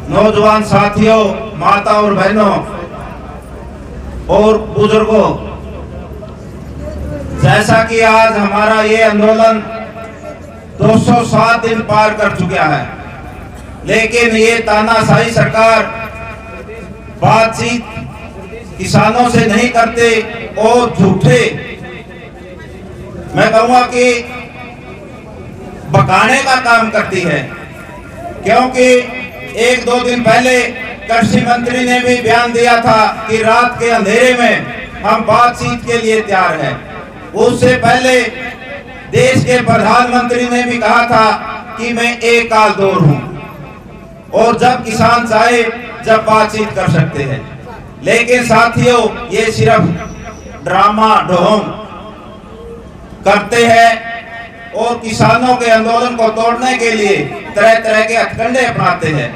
नौजवान साथियों, माता और बहनों और बुजुर्गों, जैसा कि आज हमारा ये आंदोलन 207 दिन पार कर चुका है, लेकिन ये तानाशाही सरकार बातचीत किसानों से नहीं करते और झूठे, मैं कहूंगा कि बकाने का काम करती है। क्योंकि एक दो दिन पहले कृषि मंत्री ने भी बयान दिया था कि रात के अंधेरे में हम बातचीत के लिए तैयार हैं। उससे पहले देश के प्रधानमंत्री ने भी कहा था कि मैं एक काल दौर हूं और जब किसान चाहे जब बातचीत कर सकते हैं। लेकिन साथियों, ये सिर्फ ड्रामा ढोंग करते हैं और किसानों के आंदोलन को तोड़ने के लिए तरह तरह के हथकंडे अपनाते हैं।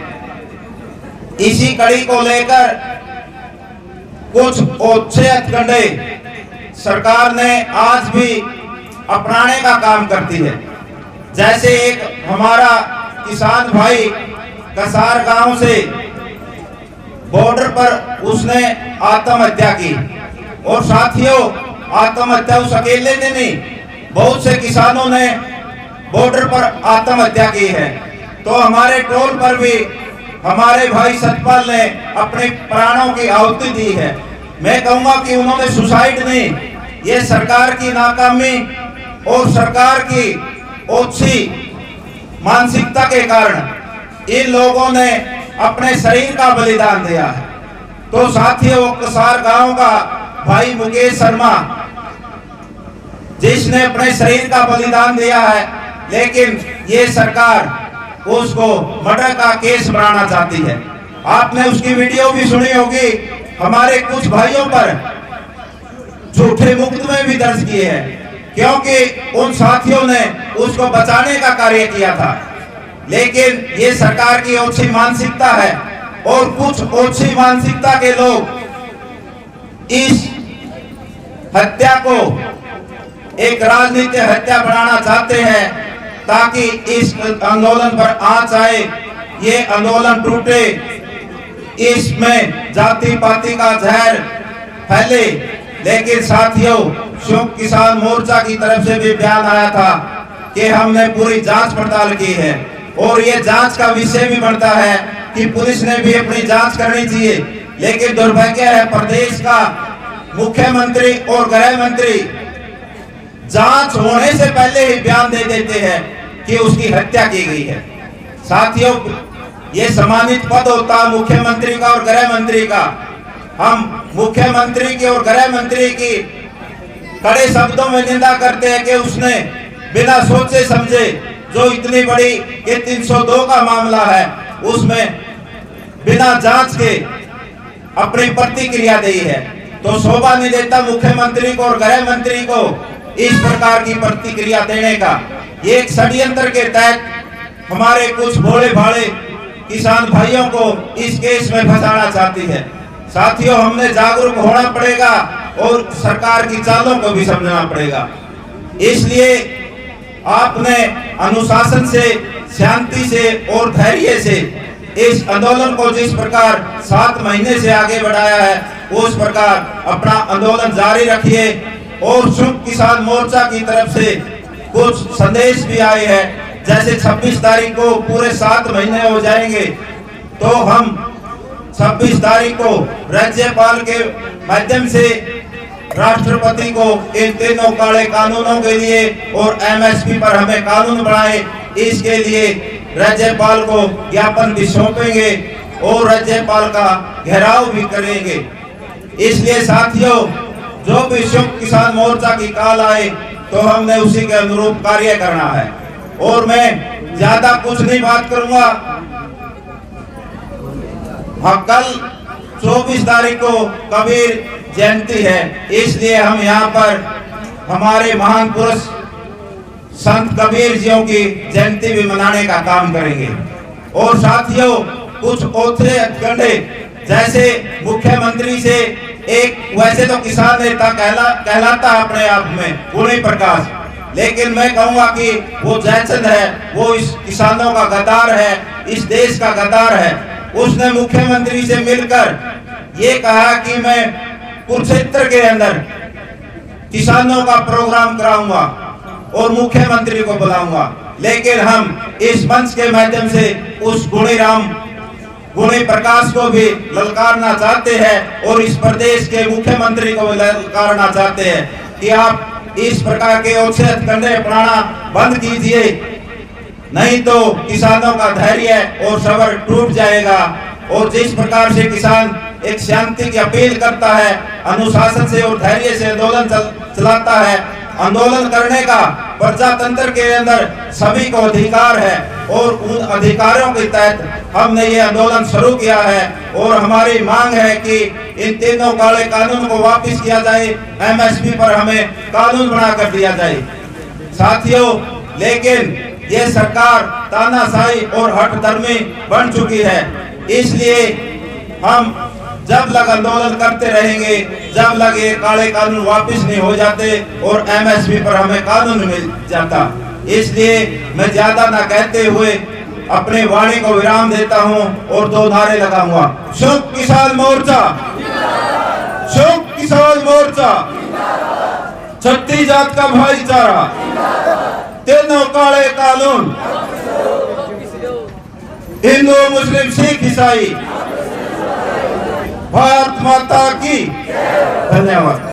इसी कड़ी को लेकर कुछ ओछे हथकंडे सरकार ने आज भी अपनाने का काम करती है। जैसे एक हमारा किसान भाई कसार गांव से बॉर्डर पर उसने आत्महत्या की, और साथियों आत्महत्या उस अकेले ने नहीं, बहुत से किसानों ने बॉर्डर पर आत्महत्या की है। तो हमारे टोल पर भी हमारे भाई सतपाल ने अपने प्राणों की आहुति दी है। मैं कहूंगा कि उन्होंने सुसाइड नहीं, ये सरकार की नाकामी और सरकार की ओछी मानसिकता के कारण इन लोगों ने अपने शरीर का बलिदान दिया है। तो साथियों, कसार गांव का भाई मुकेश शर्मा जिसने अपने शरीर का बलिदान दिया है, लेकिन ये सरकार उसको मर्डर का केस बनाना चाहती है। आपने उसकी वीडियो भी सुनी होगी। हमारे कुछ भाइयों पर झूठे मुकदमे भी दर्ज किए हैं, क्योंकि उन साथियों ने उसको बचाने का कार्य किया था। लेकिन ये सरकार की ओछी मानसिकता है और कुछ ओछी मानसिकता के लोग इस हत्या को एक राजनीतिक हत्या बनाना चाहते हैं, ताकि इस आंदोलन पर आंच आए, ये आंदोलन टूटे, इसमें जाति पाति का जहर फैले। लेकिन साथियों, संयुक्त किसान मोर्चा की तरफ से भी बयान आया था कि हमने पूरी जांच पड़ताल की है, और ये जांच का विषय भी बनता है कि पुलिस ने भी अपनी जांच करनी चाहिए। लेकिन दुर्भाग्य है, प्रदेश का मुख्यमंत्री और गृह मंत्री जांच होने से पहले ही बयान दे देते हैं कि उसकी हत्या की गई है। साथियों, ये सम्मानित पद होता है मुख्यमंत्री का और गृह मंत्री का। हम मुख्यमंत्री की और गृह मंत्री की कड़े शब्दों में निंदा करते हैं कि उसने बिना सोचे समझे जो इतनी बड़ी ये 302 का मामला है, उसमें बिना जांच के अपनी प्रतिक्रिया दी है। तो शोभा नहीं देता मुख्यमंत्री को और गृह मंत्री को इस प्रकार की प्रतिक्रिया देने का। ये एक षड्यंत्र के तहत हमारे कुछ भोले भाले किसान भाइयों को इस केस में फंसाना चाहती है। साथियों, हमने जागरूक होना पड़ेगा और सरकार की चालों को भी समझना पड़ेगा। इसलिए आपने अनुशासन से, शांति से और धैर्य से इस आंदोलन को जिस प्रकार 7 महीने से आगे बढ़ाया है, उस प्रकार अपना आंदोलन जारी रखिए। और संयुक्त किसान मोर्चा की तरफ से कुछ संदेश भी आए हैं। जैसे 26 तारीख को पूरे 7 महीने हो जाएंगे, तो हम 26 तारीख को राज्यपाल के माध्यम से राष्ट्रपति को इन तीनों काले कानूनों के लिए और एमएसपी पर हमें कानून बनाए, इसके लिए राज्यपाल को ज्ञापन भी सौंपेंगे और राज्यपाल का घेराव भी करेंगे। इसलिए साथियों, जो भी संयुक्त किसान मोर्चा की काल आए तो हमने उसी के अनुरूप कार्य करना है। और मैं ज्यादा कुछ नहीं बात करूंगा। हाँ, कल 24 तारीख को कबीर जयंती है, इसलिए हम यहाँ पर हमारे महान पुरुष संत कबीर जियों की जयंती भी मनाने का काम करेंगे। और साथियों, कुछ ओछे हथकंडे जैसे मुख्यमंत्री से एक, वैसे तो किसान नेता कहलाता अपने आप में पूर्ण प्रकाश, लेकिन मैं कहूंगा कि वो जयचंद है, वो इस किसानों का गद्दार है, इस देश का गद्दार है। उसने मुख्यमंत्री से मिलकर ये कहा कि मैं कुरुक्षेत्र के अंदर किसानों का प्रोग्राम कराऊंगा और मुख्यमंत्री को बुलाऊंगा। लेकिन हम इस मंच के माध्यम से उस गुणी प्रकाश को भी ललकारना चाहते हैं और इस प्रदेश के मुख्यमंत्री को ललकारना चाहते हैं कि आप इस प्रकार के औचित्य कंडे अपनाना बंद कीजिए, नहीं तो किसानों का धैर्य और सब्र टूट जाएगा। और जिस प्रकार से किसान एक शांति की अपील करता है, अनुशासन से और धैर्य से आंदोलन चलाता है, आंदोलन करने का प्रजातंत्र के अंदर सभी को अधिकार है और उन अधिकारों के तहत हमने ये आंदोलन शुरू किया है। और हमारी मांग है कि इन तीनों काले कानून को वापस किया जाए, एमएसपी पर हमें कानून बना कर दिया जाए। साथियों, लेकिन ये सरकार तानाशाही और हठधर्मी बन चुकी है, इसलिए हम जब लग आंदोलन करते रहेंगे, जब लग ये काले कानून वापस नहीं हो जाते और एमएसपी पर हमें कानून मिल जाता। इसलिए मैं ज्यादा ना कहते हुए अपने वाणी को विराम देता हूं और दो नारे लगाऊंगा। संयुक्त किसान मोर्चा, संयुक्त किसान मोर्चा, छत्तीस जात का भाईचारा, तीनों काले कानून, हिंदू मुस्लिम सिख ईसाई, भारत माता की। धन्यवाद।